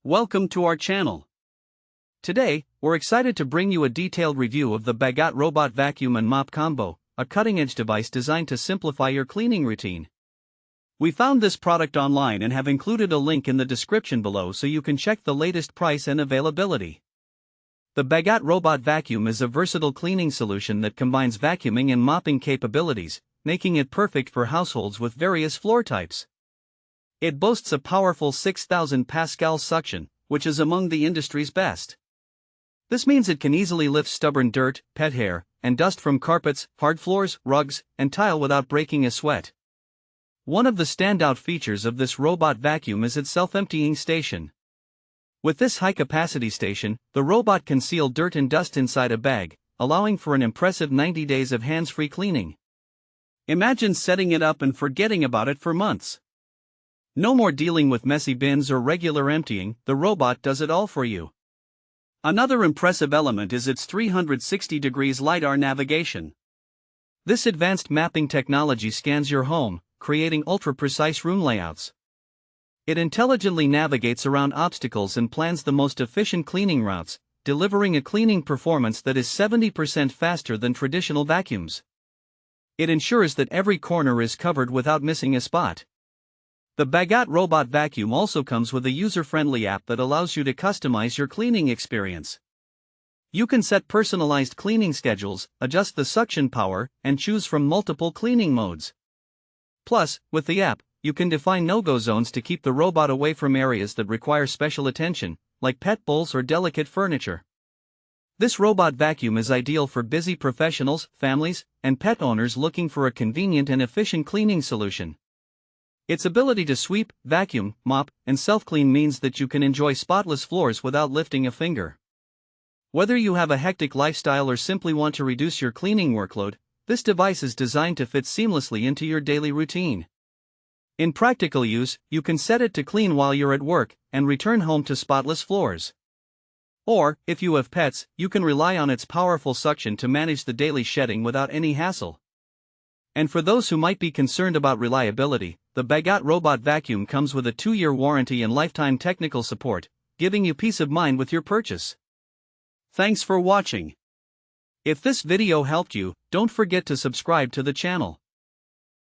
Welcome to our channel. Today, we're excited to bring you a detailed review of the Bagotte Robot Vacuum and Mop Combo, a cutting-edge device designed to simplify your cleaning routine. We found this product online and have included a link in the description below so you can check the latest price and availability. The Bagotte Robot Vacuum is a versatile cleaning solution that combines vacuuming and mopping capabilities, making it perfect for households with various floor types. It boasts a powerful 6,000 pascal suction, which is among the industry's best. This means it can easily lift stubborn dirt, pet hair, and dust from carpets, hard floors, rugs, and tile without breaking a sweat. One of the standout features of this robot vacuum is its self-emptying station. With this high-capacity station, the robot can seal dirt and dust inside a bag, allowing for an impressive 90 days of hands-free cleaning. Imagine setting it up and forgetting about it for months. No more dealing with messy bins or regular emptying, the robot does it all for you. Another impressive element is its 360 degrees LiDAR navigation. This advanced mapping technology scans your home, creating ultra-precise room layouts. It intelligently navigates around obstacles and plans the most efficient cleaning routes, delivering a cleaning performance that is 70% faster than traditional vacuums. It ensures that every corner is covered without missing a spot. The Bagotte Robot Vacuum also comes with a user-friendly app that allows you to customize your cleaning experience. You can set personalized cleaning schedules, adjust the suction power, and choose from multiple cleaning modes. Plus, with the app, you can define no-go zones to keep the robot away from areas that require special attention, like pet bowls or delicate furniture. This robot vacuum is ideal for busy professionals, families, and pet owners looking for a convenient and efficient cleaning solution. Its ability to sweep, vacuum, mop, and self-clean means that you can enjoy spotless floors without lifting a finger. Whether you have a hectic lifestyle or simply want to reduce your cleaning workload, this device is designed to fit seamlessly into your daily routine. In practical use, you can set it to clean while you're at work and return home to spotless floors. Or, if you have pets, you can rely on its powerful suction to manage the daily shedding without any hassle. And for those who might be concerned about reliability, the Bagotte Robot Vacuum comes with a 2-year warranty and lifetime technical support, giving you peace of mind with your purchase. Thanks for watching. If this video helped you, don't forget to subscribe to the channel.